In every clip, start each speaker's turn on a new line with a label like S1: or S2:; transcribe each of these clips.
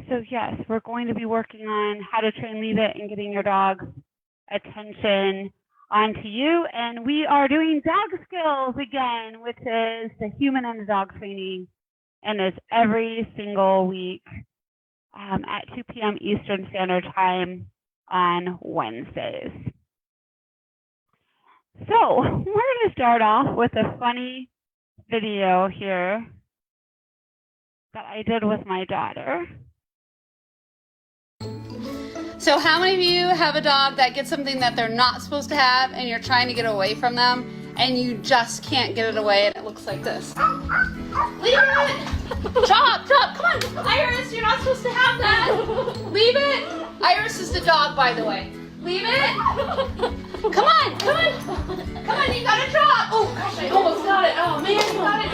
S1: So yes, we're going to be working on how to train Leave It and getting your dog's attention onto you. And we are doing dog skills again, which is the human and the dog training, and is every single week at 2 p.m. Eastern Standard Time on Wednesdays. So we're going to start off with a funny video here that I did with my daughter.
S2: So how many of you have a dog that gets something that they're not supposed to have and you're trying to get away from them and you just can't get it away and it looks like this? Leave it! Drop, come on! Iris, you're not supposed to have that! Leave it! Iris is the dog, by the way. Leave it! Come on, you gotta drop! Oh gosh, I almost got it. Oh man, you got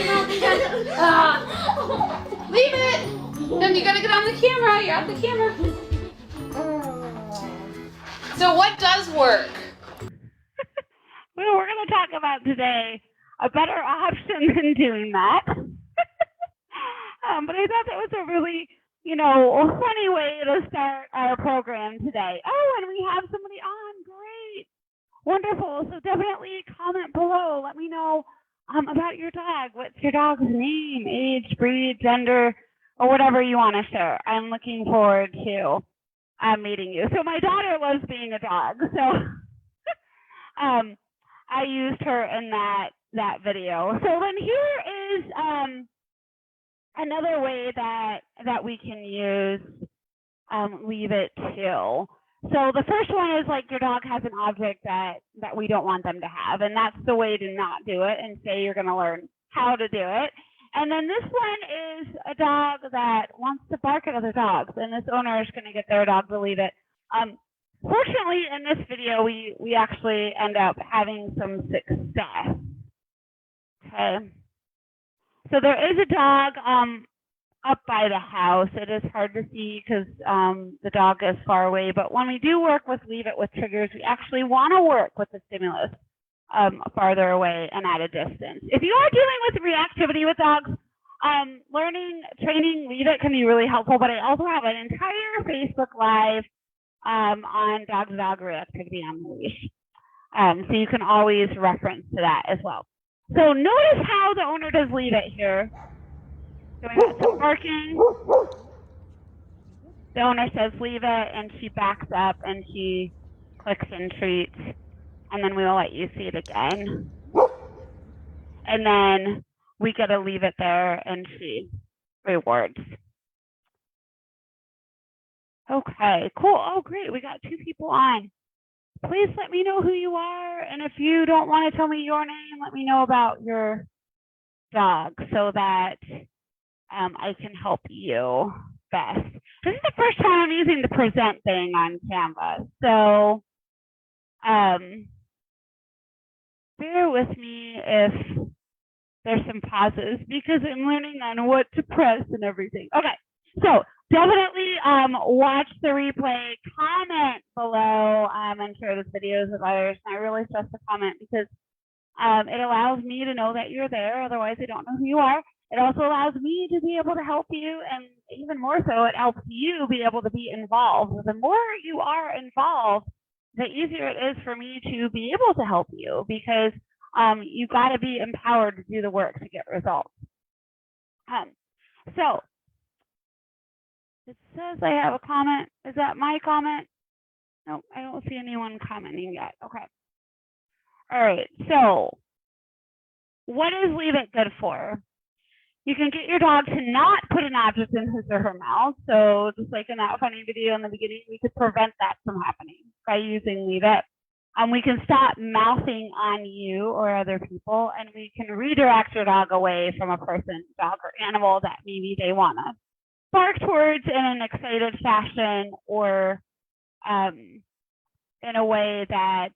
S2: it. Leave it! Then you gotta get on the camera. You're on the camera. So what does work?
S1: Well, we're going to talk about today a better option than doing that. But I thought that was a really, funny way to start our program today. Oh, and we have somebody on. Great. Wonderful. So definitely comment below. Let me know about your dog. What's your dog's name, age, breed, gender, or whatever you want to share. I'm looking forward to meeting you. So my daughter loves being a dog. So I used her in that video. So then here is another way that we can use Leave It too. So the first one is like your dog has an object that we don't want them to have, and that's the way to not do it and say you're going to learn how to do it. And then this one is a dog that wants to bark at other dogs, and this owner is going to get their dog to leave it. Fortunately, in this video, we actually end up having some success. Okay. So there is a dog up by the house. It is hard to see because the dog is far away. But when we do work with Leave It with triggers, we actually want to work with the stimulus farther away and at a distance. If you are dealing with reactivity with dogs, training Leave It can be really helpful, but I also have an entire Facebook Live on dog reactivity on the leash. So you can always reference to that as well. So notice how the owner does Leave It here. So we got some barking. The owner says Leave It, and she backs up and she clicks and treats. And then we will let you see it again. And then we get to Leave It there, and she rewards. Okay, cool. Oh, great. We got 2 people on. Please let me know who you are. And if you don't want to tell me your name, let me know about your dog so that I can help you best. This is the first time I'm using the present thing on Canva. So bear with me if there's some pauses because I'm learning on what to press and everything. Okay, so definitely watch the replay, comment below, and share this video with others. And I really stress the comment because it allows me to know that you're there. Otherwise, I don't know who you are. It also allows me to be able to help you, and even more so, it helps you be able to be involved. The more you are involved, the easier it is for me to be able to help you because you got to be empowered to do the work to get results. So it says I have a comment. Is that my comment? No, I don't see anyone commenting yet. Okay. All right. So what is Leave It good for? You can get your dog to not put an object in his or her mouth. So just like in that funny video in the beginning, we could prevent that from happening by using Leave It. We can stop mouthing on you or other people, and we can redirect your dog away from a person, dog, or animal that maybe they want to bark towards in an excited fashion or in a way that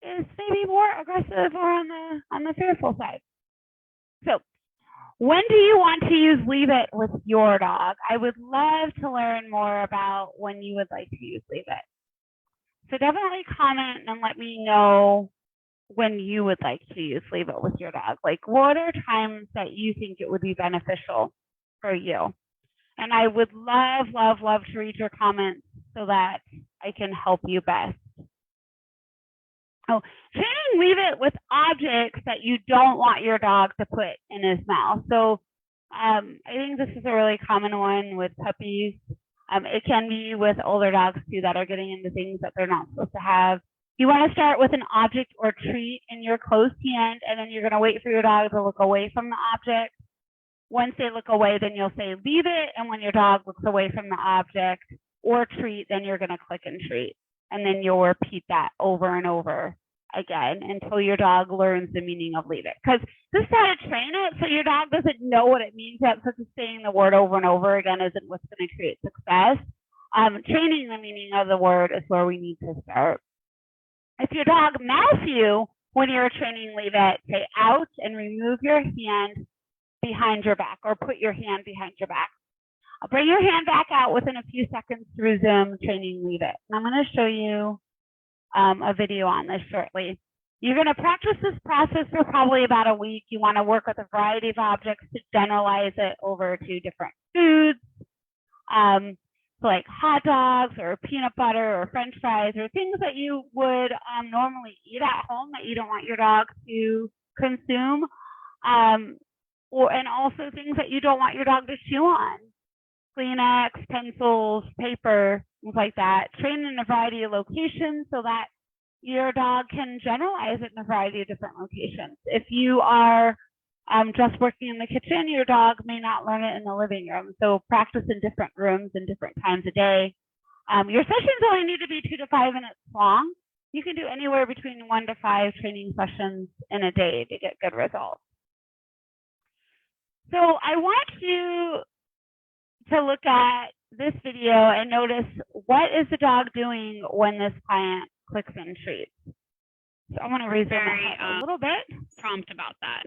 S1: is maybe more aggressive or on the fearful side. So when do you want to use Leave It with your dog? I would love to learn more about when you would like to use Leave It. So definitely comment and let me know when you would like to use Leave It with your dog. Like, what are times that you think it would be beneficial for you? And I would love, love, love to read your comments so that I can help you best. Oh, training, leave it with objects that you don't want your dog to put in his mouth. So I think this is a really common one with puppies. It can be with older dogs too that are getting into things that they're not supposed to have. You want to start with an object or treat in your closed hand, and then you're going to wait for your dog to look away from the object. Once they look away, then you'll say leave it, and when your dog looks away from the object or treat, then you're going to click and treat. And then you'll repeat that over and over again until your dog learns the meaning of leave it. Because this is how to train it, so your dog doesn't know what it means yet, so just saying the word over and over again isn't what's going to create success. Training the meaning of the word is where we need to start. If your dog mouths you when you're training leave it, say out and remove your hand behind your back, or put your hand behind your back. I'll bring your hand back out within a few seconds to resume training leave it. And I'm going to show you a video on this shortly. You're going to practice this process for probably about a week. You want to work with a variety of objects to generalize it over to different foods, like hot dogs or peanut butter or French fries or things that you would normally eat at home that you don't want your dog to consume, and also things that you don't want your dog to chew on. Kleenex, pencils, paper, things like that. Train in a variety of locations so that your dog can generalize it in a variety of different locations. If you are just working in the kitchen, your dog may not learn it in the living room. So practice in different rooms and different times a day. Your sessions only need to be 2 to 5 minutes long. You can do anywhere between 1 to 5 training sessions in a day to get good results. So I want you to look at this video and notice, what is the dog doing when this client clicks and treats? So I'm going to raise their a little bit.
S3: Prompt about that.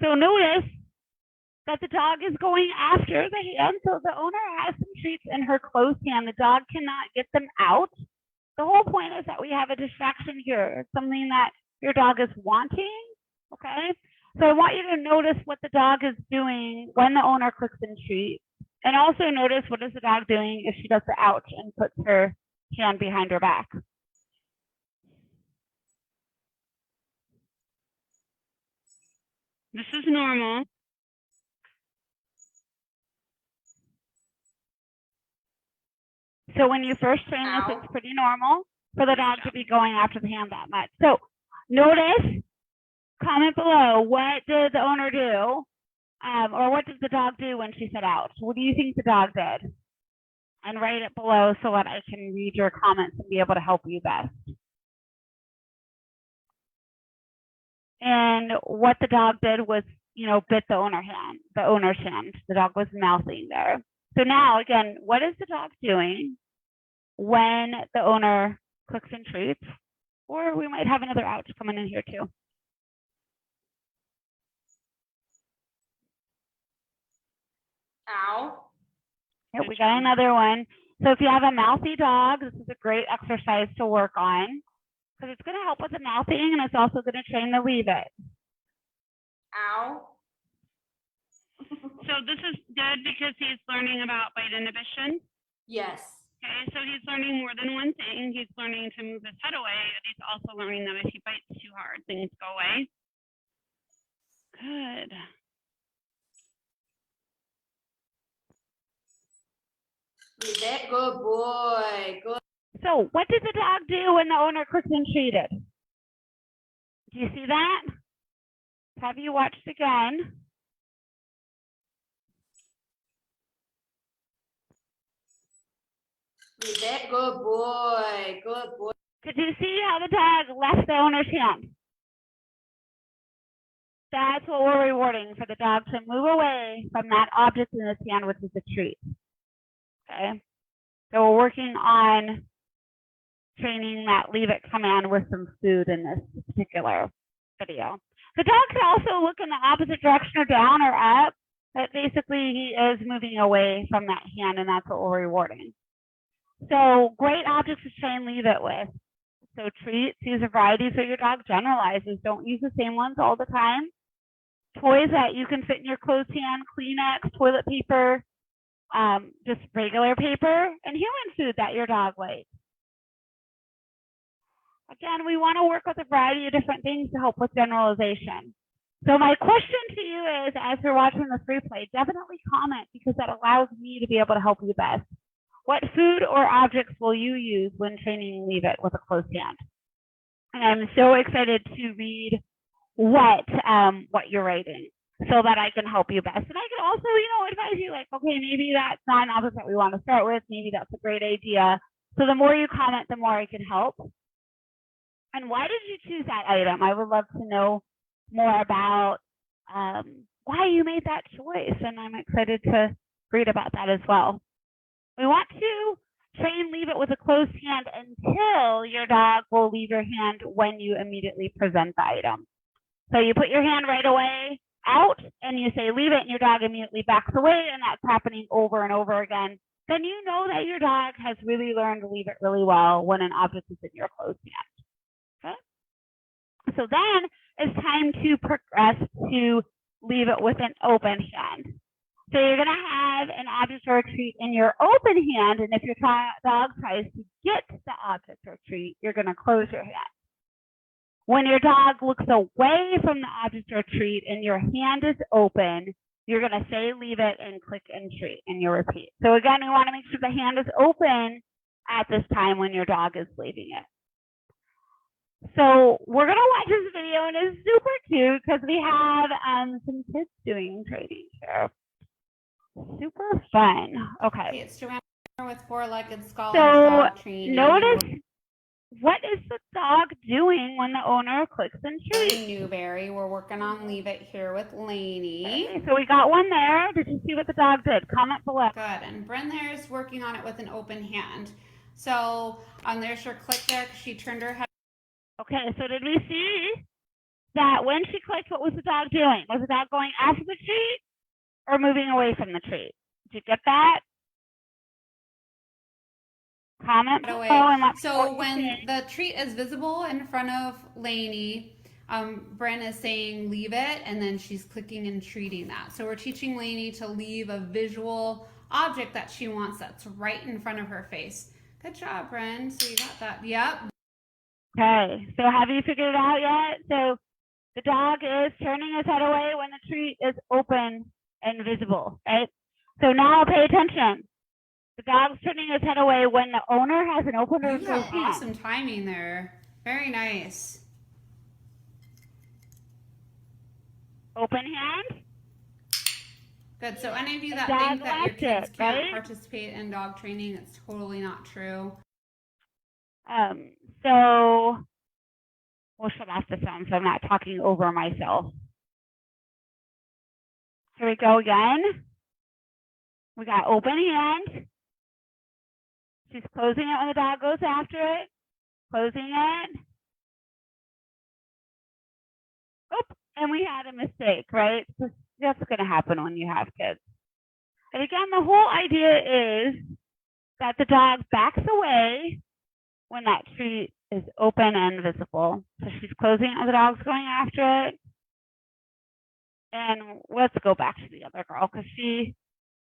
S1: So notice that the dog is going after the hand. So the owner has some treats in her closed hand. The dog cannot get them out. The whole point is that we have a distraction here. It's something that your dog is wanting, okay? So I want you to notice what the dog is doing when the owner clicks and treats. And also notice, what is the dog doing if she does the ouch and puts her hand behind her back.
S3: This is normal.
S1: So when you first train this, it's pretty normal for the dog to be going after the hand that much. So notice, comment below, what did the owner do? Or what did the dog do when she said ouch? What do you think the dog did? And write it below so that I can read your comments and be able to help you best. And what the dog did was, bit the owner's hand. The dog was mouthing there. So now, again, what is the dog doing when the owner clicks and treats? Or we might have another ouch coming in here too.
S2: Ow.
S1: Yep, we got another one. So if you have a mouthy dog, this is a great exercise to work on, because it's going to help with the mouthing, and it's also going to train the leave it.
S2: Ow.
S3: So this is good because he's learning about bite inhibition.
S2: Yes.
S3: Okay, so he's learning more than one thing. He's learning to move his head away, and he's also learning that if he bites too hard, things go away. Good.
S2: Leave it. Good boy. Good.
S1: So what did the dog do when the owner clicked and treated? Do you see that? Have you watched again?
S2: Leave it. Good boy. Good boy.
S1: Did you see how the dog left the owner's hand? That's what we're rewarding, for the dog to move away from that object in his hand, which is a treat. Okay, so we're working on training that leave it command with some food in this particular video. The dog can also look in the opposite direction or down or up, but basically he is moving away from that hand, and that's what we're rewarding. So great objects to train leave it with. So treats, use a variety so your dog generalizes. Don't use the same ones all the time. Toys that you can fit in your closed hand, Kleenex, toilet paper, just regular paper, and human food that your dog likes. Again, we want to work with a variety of different things to help with generalization. So my question to you is, as you're watching this replay, definitely comment, because that allows me to be able to help you best. What food or objects will you use when training Leave It with a closed hand? And I'm so excited to read what you're writing, so that I can help you best. And I can also, advise you, like, okay, maybe that's not an object that we want to start with. Maybe that's a great idea. So the more you comment, the more I can help. And why did you choose that item? I would love to know more about why you made that choice. And I'm excited to read about that as well. We want to train Leave It with a closed hand until your dog will leave your hand when you immediately present the item. So you put your hand right away out and you say Leave It, and your dog immediately backs away, and that's happening over and over again. Then you know that your dog has really learned to leave it really well when an object is in your closed hand. Okay? So then it's time to progress to Leave It with an open hand. So you're going to have an object or a treat in your open hand, and if your dog tries to get the object or treat, you're going to close your hand. When your dog looks away from the object or treat and your hand is open, you're going to say Leave It and click and treat, and you repeat. So again, you want to make sure the hand is open at this time when your dog is leaving it. So we're going to watch this video, and it's super cute because we have some kids doing training here. Super fun. Okay.
S2: It's Joanna with four-legged scholars
S1: So
S2: dog training.
S1: notice, what is the dog doing when the owner clicks and treats?
S2: Newberry. We're working on Leave It here with Lainey.
S1: Okay, so we got one there. Did you see what the dog did? Comment below.
S2: Good. And Bryn there is working on it with an open hand. So there's her click there because she turned her head.
S1: Okay, so did we see that when she clicked, what was the dog doing? Was the dog going after the treat or moving away from the treat? Did you get that? Comment below and let me know
S2: So
S1: what you
S2: when
S1: think.
S2: the treat is visible in front of Lainey, Bryn is saying Leave It, and then she's clicking and treating that. So we're teaching Lainey to leave a visual object that she wants that's right in front of her face. Good job, Bryn. So you got that. Yep.
S1: Okay, so have you figured it out yet? So the dog is turning his head away when the treat is open and visible, right? So now pay attention. The dog's turning his head away when the owner has an open or
S2: You
S1: closed
S2: got
S1: hand.
S2: awesome timing there. Very nice.
S1: Open hand.
S2: Good. So any of you that
S1: Dog
S2: think that your
S1: liked
S2: kids
S1: it,
S2: can't
S1: right?
S2: participate in dog training, it's totally not true.
S1: So we'll shut off the sound so I'm not talking over myself. Here we go again. We got open hand. She's closing it when the dog goes after it. Closing it. Oop, and we had a mistake, right? That's going to happen when you have kids. And again, the whole idea is that the dog backs away when that treat is open and visible. So she's closing it when the dog's going after it. And let's go back to the other girl because she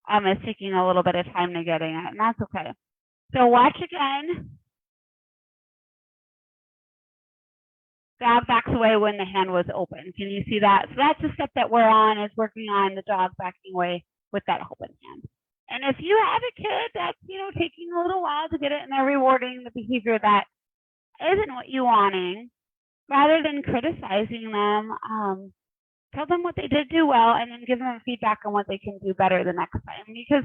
S1: is taking a little bit of time to getting it, and that's okay. So watch again. Dog backs away when the hand was open. Can you see that? So that's the step that we're on, is working on the dog backing away with that open hand. And if you have a kid that's, taking a little while to get it and they're rewarding the behavior that isn't what you're wanting, rather than criticizing them, tell them what they did do well and then give them feedback on what they can do better the next time. Because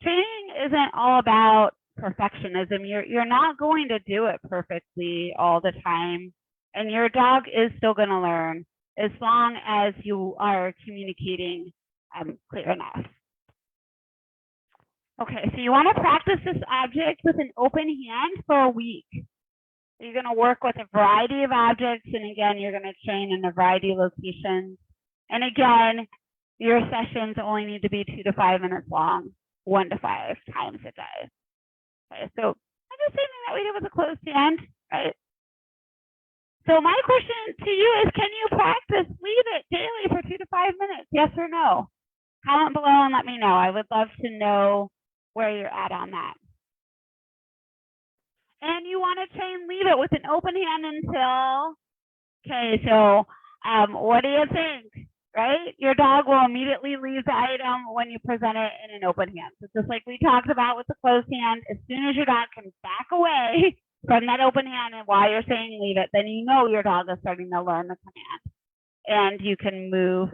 S1: training isn't all about perfectionism. You're not going to do it perfectly all the time. And your dog is still going to learn as long as you are communicating clear enough. Okay, so you want to practice this object with an open hand for a week. You're going to work with a variety of objects, and again, you're going to train in a variety of locations. And again, your sessions only need to be 2 to 5 minutes long, 1 to 5 times a day. Okay, so the same thing that we did with a closed hand, right? So my question to you is, can you practice Leave It daily for 2 to 5 minutes? Yes or no? Comment below and let me know. I would love to know where you're at on that. And you want to train leave it with an open hand until, okay, so what do you think? Right? Your dog will immediately leave the item when you present it in an open hand. So just like we talked about with the closed hand, as soon as your dog can back away from that open hand and while you're saying leave it, then you know your dog is starting to learn the command. And you can move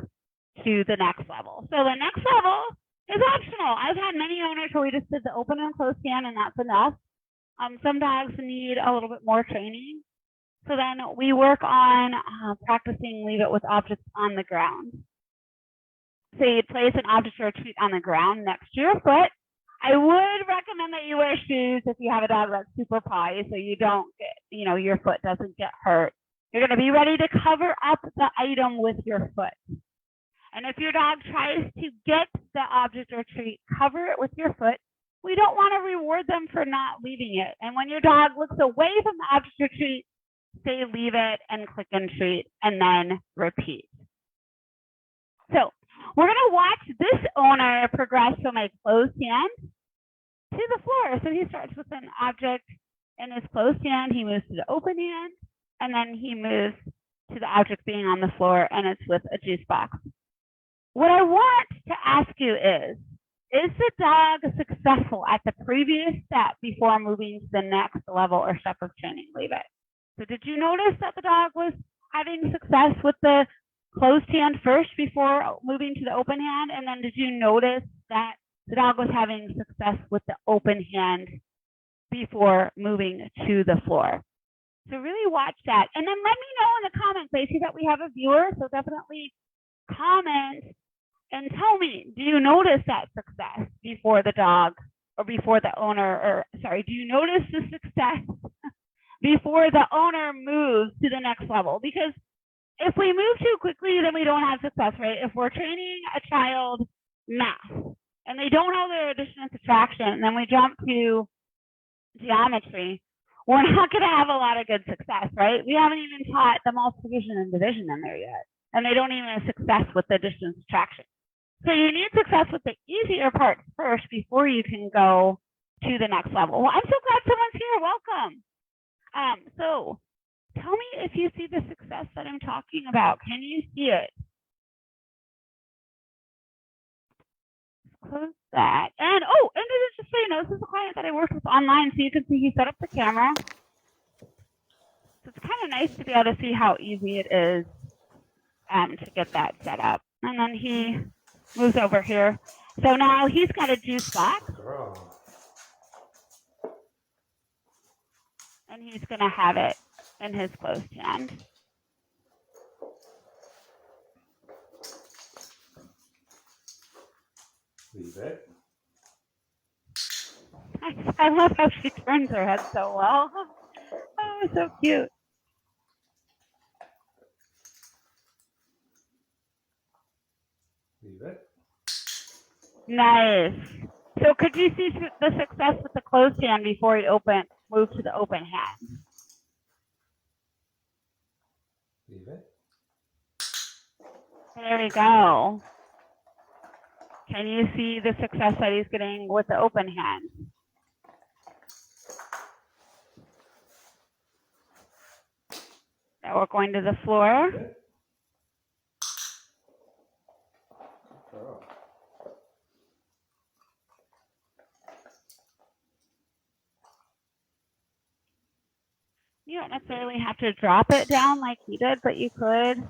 S1: to the next level. So the next level is optional. I've had many owners where we just did the open and closed hand and that's enough. Some dogs need a little bit more training. So then we work on practicing leave it with objects on the ground. So you'd place an object or a treat on the ground next to your foot. I would recommend that you wear shoes if you have a dog that's super pawy so you don't get, your foot doesn't get hurt. You're going to be ready to cover up the item with your foot. And if your dog tries to get the object or treat, cover it with your foot. We don't want to reward them for not leaving it. And when your dog looks away from the object or treat, say leave it and click and treat and then repeat. So we're going to watch this owner progress from a closed hand to the floor. So he starts with an object in his closed hand. He moves to the open hand and then he moves to the object being on the floor and it's with a juice box. What I want to ask you is the dog successful at the previous step before moving to the next level or step of training leave it? So did you notice that the dog was having success with the closed hand first before moving to the open hand? And then did you notice that the dog was having success with the open hand before moving to the floor? So really watch that. And then let me know in the comments. I see that we have a viewer, so definitely comment and tell me, do you notice that success before the dog or before the owner, do you notice the success before the owner moves to the next level? Because if we move too quickly, then we don't have success, right? If we're training a child math and they don't know their addition and subtraction, and then we jump to geometry, we're not going to have a lot of good success, right? We haven't even taught the multiplication and division in there yet, and they don't even have success with the addition and subtraction. So you need success with the easier parts first before you can go to the next level. Well, I'm so glad someone's here. Welcome. So tell me if you see the success that I'm talking about. Can you see it? Close that. And just so you know, this is a client that I worked with online, so you can see he set up the camera. So it's kind of nice to be able to see how easy it is to get that set up. And then he moves over here. So now he's got a juice box. And he's going to have it in his closed hand.
S4: Leave it.
S1: I love how she turns her head so well. Oh, so cute.
S4: Leave it.
S1: Nice. So could you see the success with the closed hand before he moved to the open hand?
S4: Leave it.
S1: There we go. Can you see the success that he's getting with the open hand? Now we're going to the floor.
S4: Leave it. Oh.
S1: You don't necessarily have to drop it down like he did, but you could.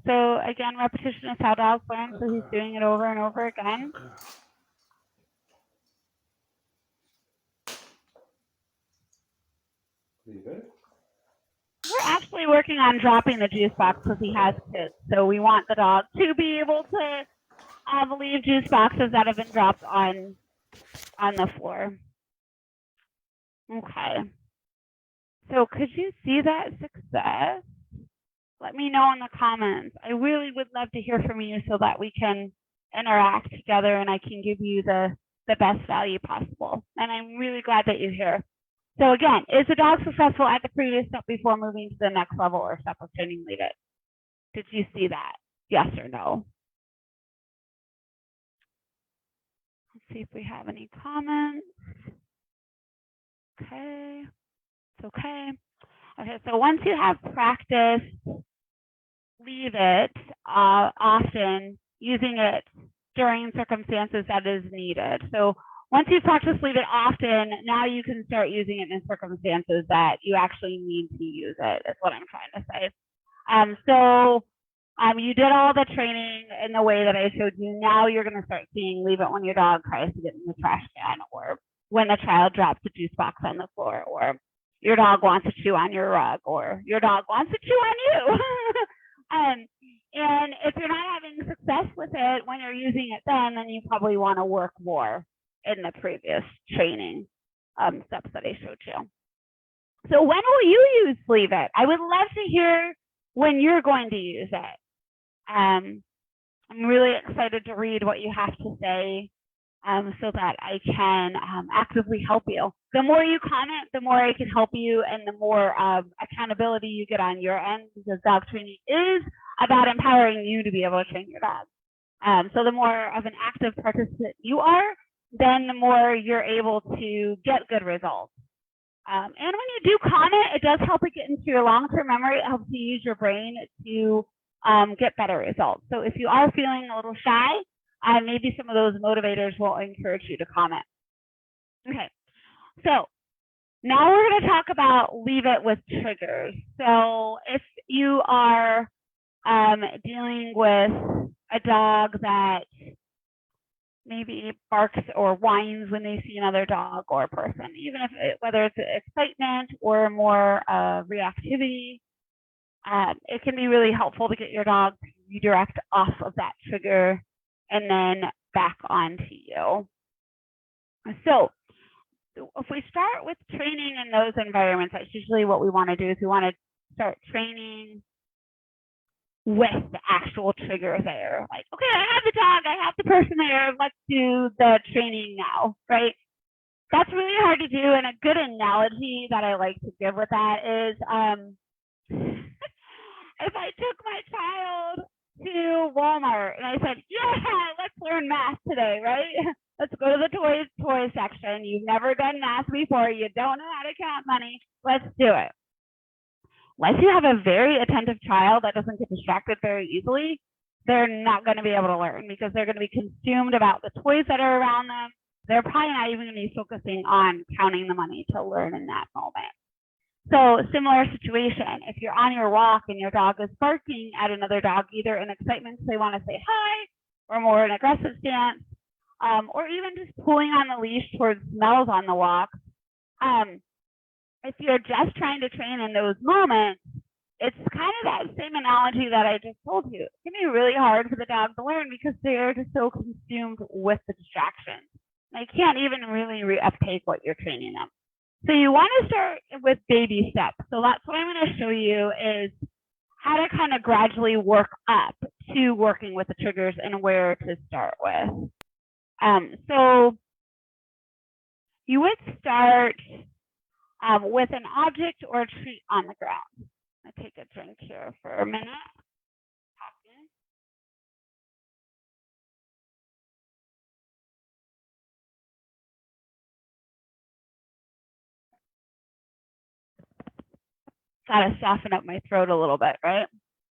S1: So again, repetition is how dogs learn, so he's doing it over and over again.
S4: Leave it.
S1: We're actually working on dropping the juice box because he has kids. So we want the dog to be able to leave juice boxes that have been dropped on the floor. Okay. So could you see that success? Let me know in the comments. I really would love to hear from you so that we can interact together and I can give you the best value possible. And I'm really glad that you're here. So again, is the dog successful at the previous step before moving to the next level or step of training leave it? Did you see that? Yes or no? see if we have any comments. Okay, it's okay. Okay, so once you have practiced, leave it often, using it during circumstances that is needed. So once you practice leave it often, now you can start using it in circumstances that you actually need to use it, is what I'm trying to say. You did all the training in the way that I showed you. Now you're going to start seeing leave it when your dog tries to get in the trash can, or when the child drops the juice box on the floor, or your dog wants to chew on your rug, or your dog wants to chew on you. And if you're not having success with it when you're using it then you probably want to work more in the previous training steps that I showed you. So when will you use leave it? I would love to hear when you're going to use it. I'm really excited to read what you have to say so that I can actively help you. The more you comment, the more I can help you, and the more accountability you get on your end, because dog training is about empowering you to be able to train your dog. So the more of an active participant you are, then the more you're able to get good results. And when you do comment, it does help it get into your long-term memory. It helps you use your brain to get better results. So if you are feeling a little shy, maybe some of those motivators will encourage you to comment. Okay, so now we're going to talk about leave it with triggers. So if you are dealing with a dog that maybe barks or whines when they see another dog or person, even if whether it's excitement or more reactivity, it can be really helpful to get your dog to redirect off of that trigger and then back onto you. So if we start with training in those environments, that's usually what we want to do, is we want to start training with the actual trigger there. Like, okay, I have the dog, I have the person there, let's do the training now, right? That's really hard to do, and a good analogy that I like to give with that is if I took my child to Walmart and I said, yeah, let's learn math today, right? Let's go to the toy section. You've never done math before. You don't know how to count money. Let's do it. Unless you have a very attentive child that doesn't get distracted very easily, they're not going to be able to learn, because they're going to be consumed about the toys that are around them. They're probably not even going to be focusing on counting the money to learn in that moment. So similar situation, if you're on your walk and your dog is barking at another dog, either in excitement because they want to say hi, or more an aggressive stance, or even just pulling on the leash towards smells on the walk. If you're just trying to train in those moments, it's kind of that same analogy that I just told you. It can be really hard for the dog to learn because they're just so consumed with the distractions. They can't even really uptake what you're training them. So you want to start with baby steps. So that's what I'm going to show you, is how to kind of gradually work up to working with the triggers and where to start with. So you would start with an object or a treat on the ground. I'll take a drink here for a minute. Got to soften up my throat a little bit, right?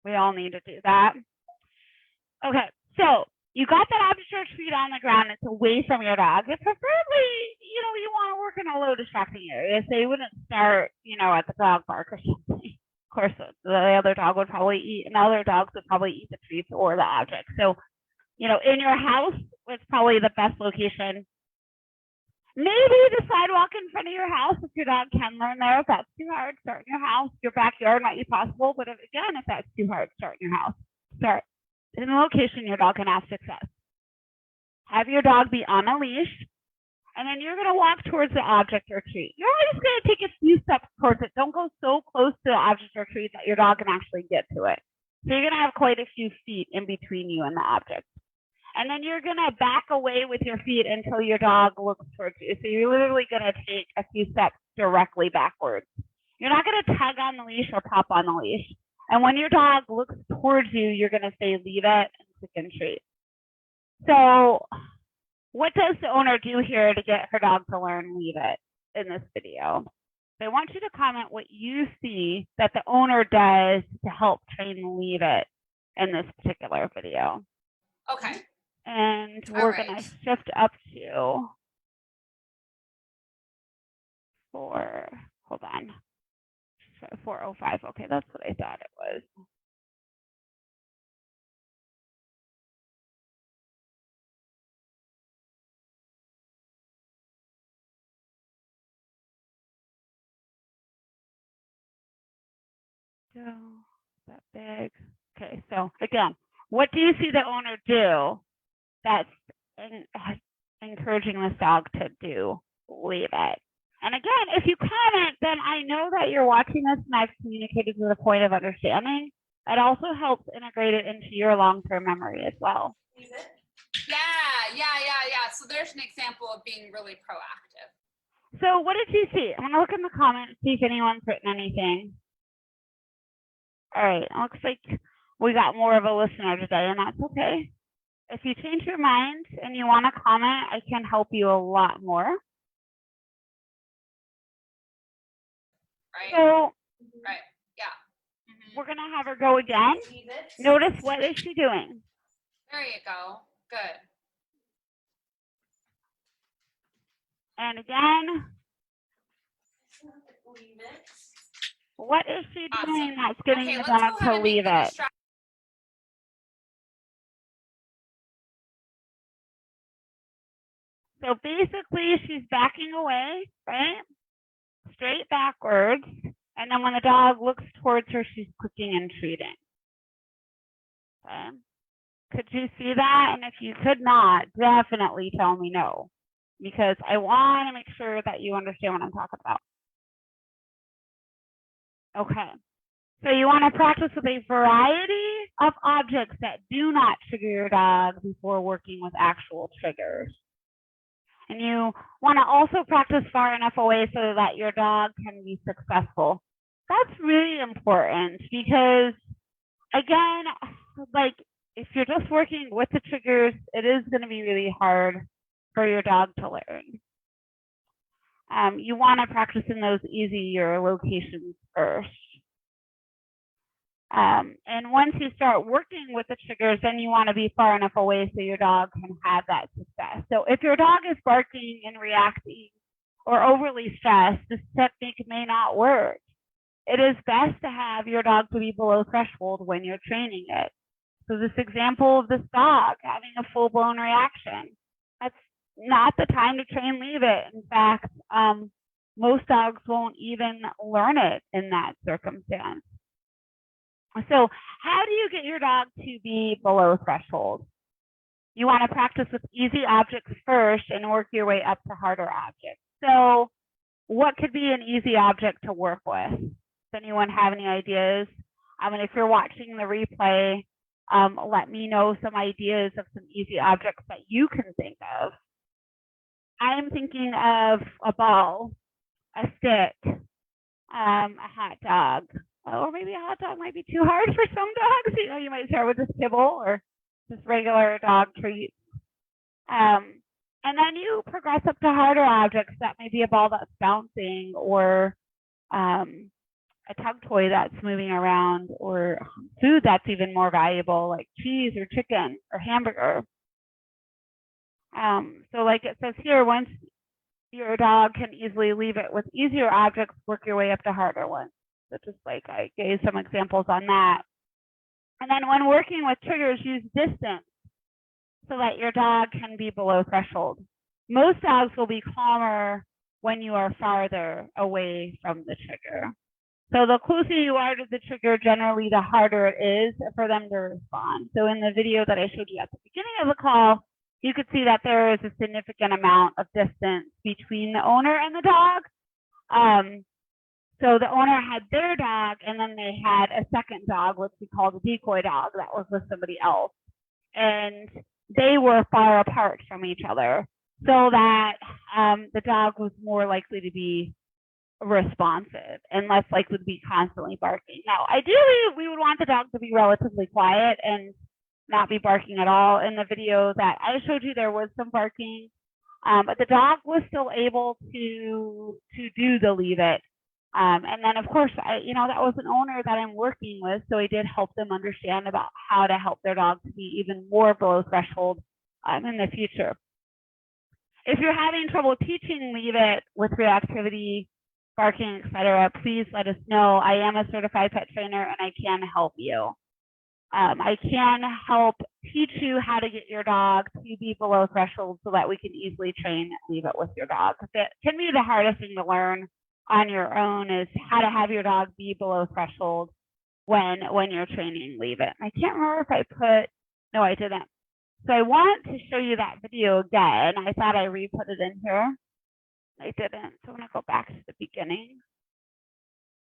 S1: We all need to do that. Okay, so you got that object or treat on the ground. It's away from your dog. It's preferably, you want to work in a low distracting area. So you wouldn't start, at the dog park or something. Of course, the other dog would probably eat, and other dogs would probably eat the treats or the object. So, in your house was probably the best location. Maybe the sidewalk in front of your house, if your dog can learn there. If that's too hard, start in your house. Your backyard might be possible, but if that's too hard, start in your house. Start in a location your dog can have success. Have your dog be on a leash, and then you're going to walk towards the object or treat. You're always going to take a few steps towards it. Don't go so close to the object or treat that your dog can actually get to it. So you're going to have quite a few feet in between you and the object. And then you're going to back away with your feet until your dog looks towards you. So you're literally going to take a few steps directly backwards. You're not going to tug on the leash or pop on the leash. And when your dog looks towards you, you're going to say, leave it, and click and treat. So what does the owner do here to get her dog to learn leave it in this video? So I want you to comment what you see that the owner does to help train leave it in this particular video.
S2: Okay.
S1: And
S2: All
S1: we're
S2: right.
S1: going to shift up to hold on, 405. Okay, that's what I thought it was. So that big. Okay, so again, what do you see the owner do that's encouraging this dog to do? Leave it. And again, if you comment, then I know that you're watching this and I've communicated to the point of understanding. It also helps integrate it into your long-term memory as well.
S2: Yeah. So there's an example of being really proactive.
S1: So what did you see? I'm gonna look in the comments, see if anyone's written anything. All right, it looks like we got more of a listener today, and that's okay. If you change your mind and you want to comment, I can help you a lot more.
S2: Right.
S1: So,
S2: right. Yeah.
S1: We're going to have her go again. Notice, what is she doing?
S2: There you go. Good.
S1: And again. What is she doing that's getting the dog to leave it? So basically, she's backing away, right? Straight backwards. And then when the dog looks towards her, she's clicking and treating. Okay. Could you see that? And if you could not, definitely tell me no, because I want to make sure that you understand what I'm talking about. Okay. So you want to practice with a variety of objects that do not trigger your dog before working with actual triggers. And you want to also practice far enough away so that your dog can be successful. That's really important because, again, like if you're just working with the triggers, it is going to be really hard for your dog to learn. You want to practice in those easier locations first. And once you start working with the triggers, then you want to be far enough away so your dog can have that success. So if your dog is barking and reacting or overly stressed, this technique may not work. It is best to have your dog to be below threshold when you're training it. So this example of this dog having a full-blown reaction, that's not the time to train leave it. In fact, most dogs won't even learn it in that circumstance. So how do you get your dog to be below threshold? You want to practice with easy objects first and work your way up to harder objects. So what could be an easy object to work with? Does anyone have any ideas? And if you're watching the replay, let me know some ideas of some easy objects that you can think of. I'm thinking of a ball, a stick, a hot dog. Or maybe a hot dog might be too hard for some dogs. You know, you might start with just kibble or just regular dog treats. And then you progress up to harder objects. That may be a ball that's bouncing, or a tug toy that's moving around, or food that's even more valuable, like cheese or chicken or hamburger. So like it says here, once your dog can easily leave it with easier objects, work your way up to harder ones. So just like I gave some examples on that. And then when working with triggers, use distance so that your dog can be below threshold. Most dogs will be calmer when you are farther away from the trigger. So the closer you are to the trigger, generally the harder it is for them to respond. So in the video that I showed you at the beginning of the call, you could see that there is a significant amount of distance between the owner and the dog. So the owner had their dog, and then they had a second dog, which we call the decoy dog, that was with somebody else. And they were far apart from each other, so that the dog was more likely to be responsive and less likely to be constantly barking. Now, ideally, we would want the dog to be relatively quiet and not be barking at all. In the video that I showed you, there was some barking, but the dog was still able to do the leave it. And then of course, that was an owner that I'm working with, so I did help them understand about how to help their dog to be even more below threshold in the future. If you're having trouble teaching leave it with reactivity, barking, etc., please let us know. I am a certified pet trainer and I can help you. I can help teach you how to get your dog to be below threshold so that we can easily train leave it with your dog. It can be the hardest thing to learn on your own is how to have your dog be below threshold when you're training leave it. I can't remember if I put, no, I didn't. So I want to show you that video again. I thought I re-put it in here. I didn't, so I'm gonna go back to the beginning.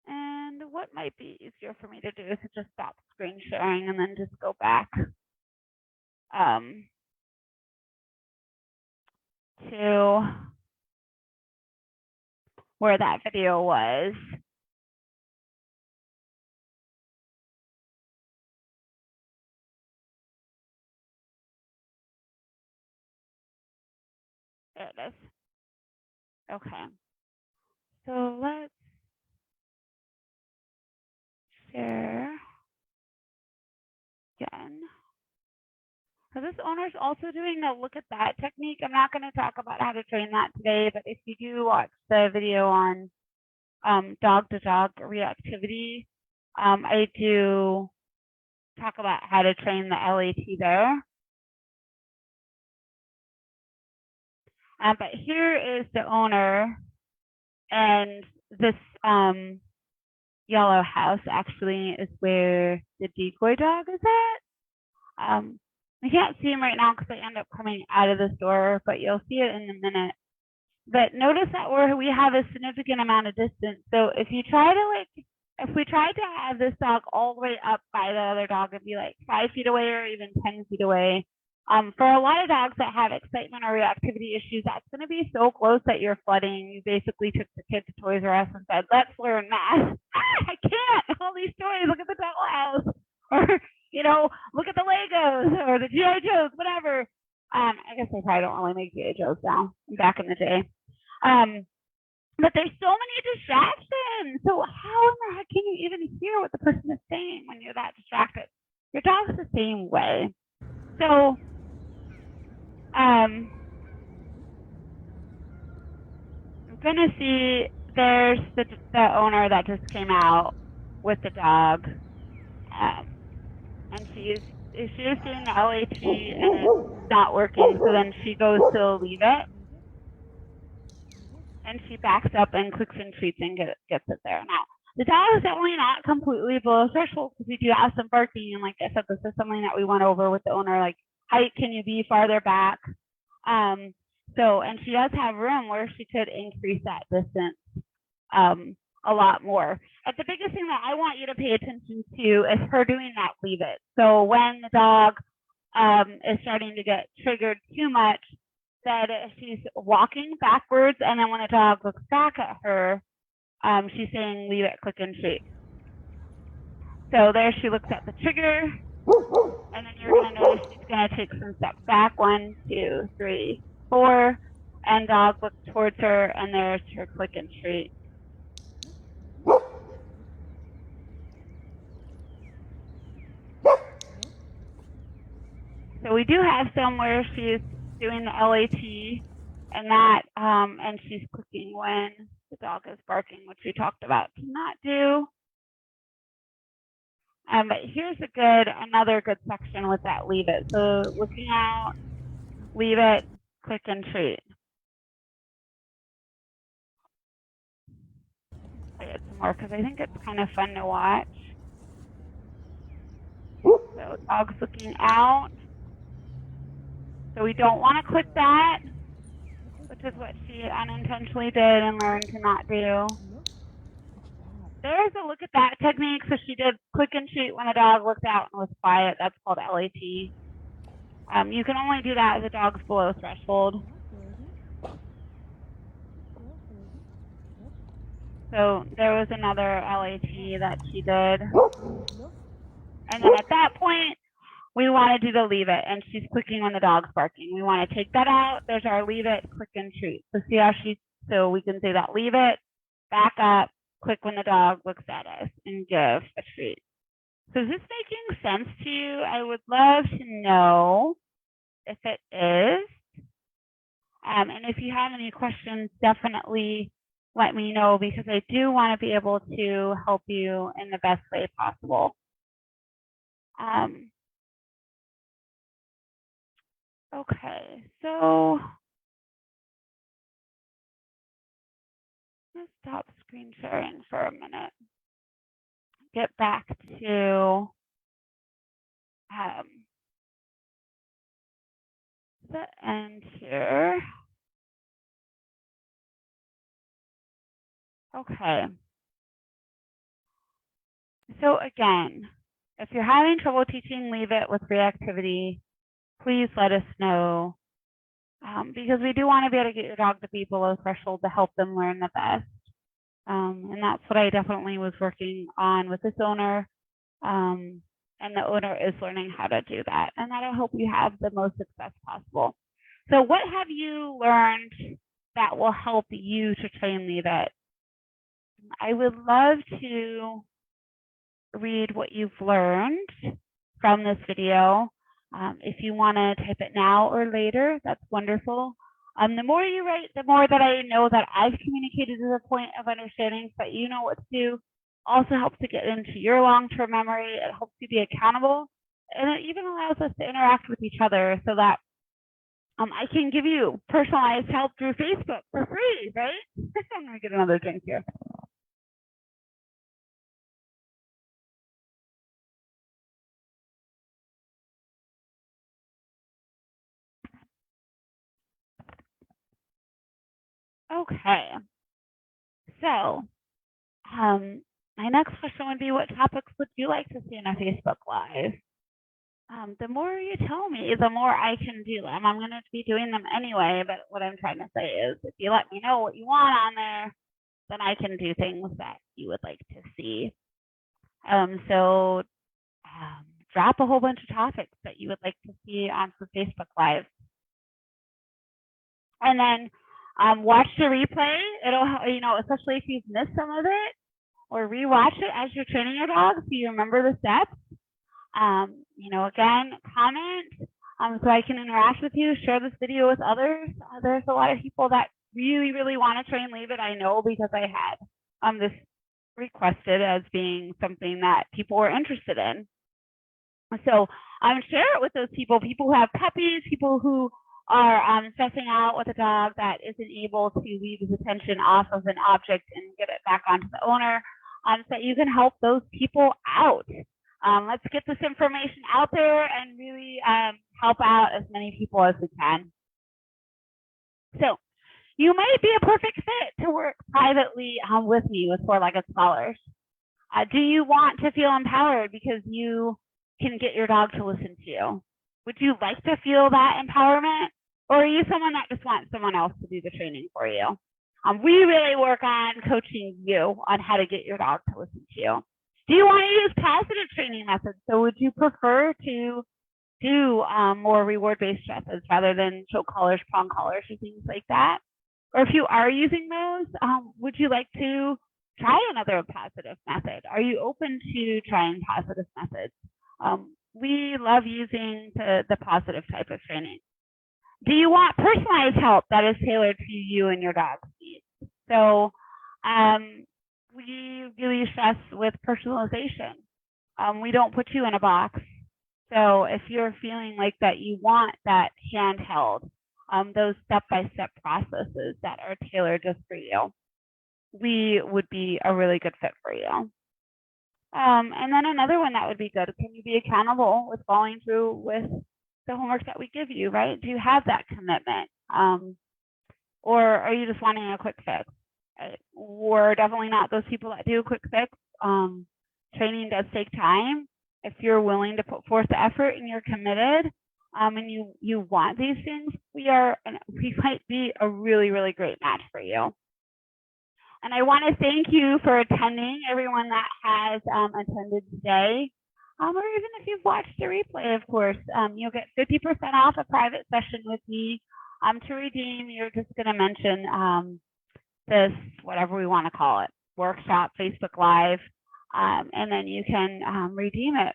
S1: And what might be easier for me to do is to just stop screen sharing and then just go back to where that video was. There it is. Okay. So let's share again. So this owner's also doing a look at that technique. I'm not going to talk about how to train that today, but if you do watch the video on dog-to-dog reactivity, I do talk about how to train the LAT there. But here is the owner, and this yellow house actually is where the decoy dog is at. I can't see him right now because I end up coming out of the store, but you'll see it in a minute. But notice that we have a significant amount of distance. So if we tried to have this dog all the way up by the other dog, it'd be like 5 feet away or even 10 feet away. For a lot of dogs that have excitement or reactivity issues, that's going to be so close that you're flooding. You basically took the kid to Toys R Us and said, let's learn math. I can't. All these toys. Look at the dollhouse. Or, look at the Legos or the G.I. Joes, whatever. I guess they probably don't really make G.I. Joes now, back in the day. But there's so many distractions. So how in the heck can you even hear what the person is saying when you're that distracted? Your dog's the same way. So, I'm gonna see there's the owner that just came out with the dog, and she is doing the LAT and it's not working. So then she goes to leave it, and she backs up and clicks and treats and gets it there. Now the dog is definitely not completely below threshold because we do have some barking, and like I said, this is something that we went over with the owner, like height, can you be farther back? And she does have room where she could increase that distance a lot more. But the biggest thing that I want you to pay attention to is her doing that leave it. So when the dog is starting to get triggered too much, that she's walking backwards, and then when the dog looks back at her, she's saying leave it, click and treat. So there she looks at the trigger, and then you're going to notice she's going to take some steps back. 1, 2, 3, 4, and dog looks towards her, and there's her click and treat. So we do have some where she's doing the LAT, and that, and she's clicking when the dog is barking, which we talked about to not do. But here's another good section with that leave it. So looking out, leave it, click and treat. I'll get some more because I think it's kind of fun to watch. So dog's looking out. So we don't want to click that, which is what she unintentionally did and learned to not do. There's a look at that technique. So she did click and treat when the dog looked out and was quiet. That's called LAT. You can only do that if the dog's below threshold. So there was another LAT that she did. And then at that point, we want to do the leave it, and she's clicking when the dog's barking. We want to take that out. There's our leave it, click and treat. So see how so we can say that leave it, back up, click when the dog looks at us, and give a treat. So is this making sense to you? I would love to know if it is. And if you have any questions, definitely let me know, because I do want to be able to help you in the best way possible. Okay, so let's stop screen sharing for a minute. Get back to the end here. Okay. So again, if you're having trouble teaching leave it with reactivity, please let us know, because we do want to be able to get your dog to be below threshold to help them learn the best. And that's what I definitely was working on with this owner. And the owner is learning how to do that. And that'll help you have the most success possible. So what have you learned that will help you to train leave it? I would love to read what you've learned from this video. If you want to type it now or later, that's wonderful. The more you write, the more that I know that I've communicated to the point of understanding, so that you know what to do. Also helps to get into your long-term memory. It helps you be accountable, and it even allows us to interact with each other, so that I can give you personalized help through Facebook for free, right? I'm gonna get another drink here. Okay, so my next question would be, what topics would you like to see in a Facebook Live? The more you tell me, the more I can do them. I'm going to be doing them anyway, but what I'm trying to say is, if you let me know what you want on there, then I can do things that you would like to see. So drop a whole bunch of topics that you would like to see on for Facebook Live. And then watch the replay. It'll, especially if you've missed some of it, or rewatch it as you're training your dog so you remember the steps. Again, comment so I can interact with you, share this video with others. There's a lot of people that really, really want to train leave it. I know, because I had this requested as being something that people were interested in. So share it with those people who have puppies, people who are stressing out with a dog that isn't able to leave his attention off of an object and get it back onto the owner, so that you can help those people out. Let's get this information out there and really help out as many people as we can. So you might be a perfect fit to work privately with me with four-legged scholars. Do you want to feel empowered because you can get your dog to listen to you? Would you like to feel that empowerment? Or are you someone that just wants someone else to do the training for you? We really work on coaching you on how to get your dog to listen to you. Do you want to use positive training methods? So would you prefer to do more reward-based methods rather than choke collars, prong collars, or things like that? Or if you are using those, would you like to try another positive method? Are you open to trying positive methods? We love using the positive type of training. Do you want personalized help that is tailored to you and your dog's needs? So we really stress with personalization. We don't put you in a box. So if you're feeling like that you want that handheld, those step-by-step processes that are tailored just for you, we would be a really good fit for you. And then another one that would be good, can you be accountable with following through with the homework that we give you, right? Do you have that commitment? Or are you just wanting a quick fix? We're definitely not those people that do a quick fix. Training does take time. If you're willing to put forth the effort and you're committed, and you want these things, we might be a really, really great match for you. And I want to thank you for attending, everyone that has attended today. Or even if you've watched a replay, of course, you'll get 50% off a private session with me. To redeem, you're just going to mention this, whatever we want to call it, workshop, Facebook Live, and then you can redeem it.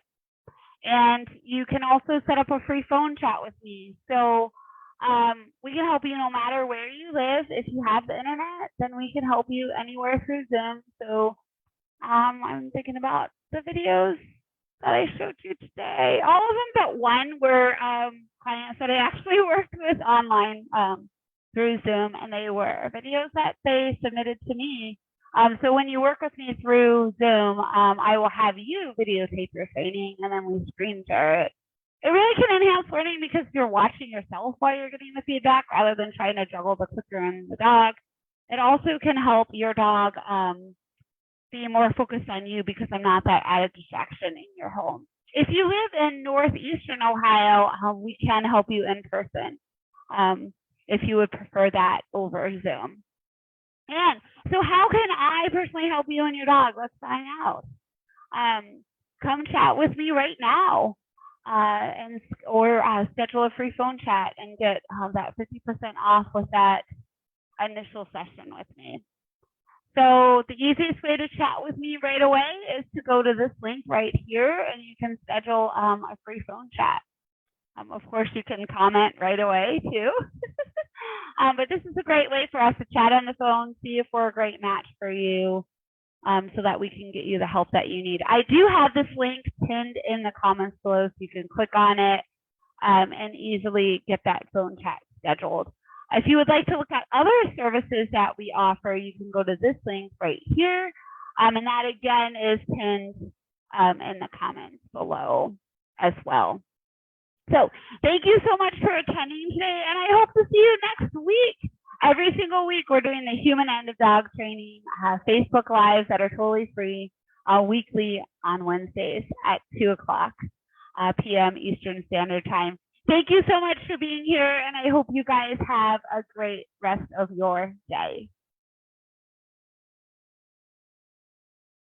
S1: And you can also set up a free phone chat with me. So we can help you no matter where you live. If you have the internet, then we can help you anywhere through Zoom. So I'm thinking about the videos that I showed you today. All of them but one were clients that I actually worked with online through Zoom, and they were videos that they submitted to me. So when you work with me through Zoom, I will have you videotape your training, and then we screen share it. It really can enhance learning because you're watching yourself while you're getting the feedback rather than trying to juggle the clicker and the dog. It also can help your dog be more focused on you because I'm not that added distraction in your home. If you live in northeastern Ohio, we can help you in person if you would prefer that over Zoom. And so how can I personally help you and your dog? Let's find out. Come chat with me right now or schedule a free phone chat and get that 50% off with that initial session with me. So the easiest way to chat with me right away is to go to this link right here, and you can schedule a free phone chat. Of course, you can comment right away too. But this is a great way for us to chat on the phone, see if we're a great match for you, so that we can get you the help that you need. I do have this link pinned in the comments below, so you can click on it and easily get that phone chat scheduled. If you would like to look at other services that we offer, you can go to this link right here. And that again is pinned in the comments below as well. So thank you so much for attending today, and I hope to see you next week. Every single week, we're doing the human end of dog training Facebook Lives that are totally free weekly on Wednesdays at 2:00 p.m. Eastern Standard Time. Thank you so much for being here, and I hope you guys have a great rest of your day.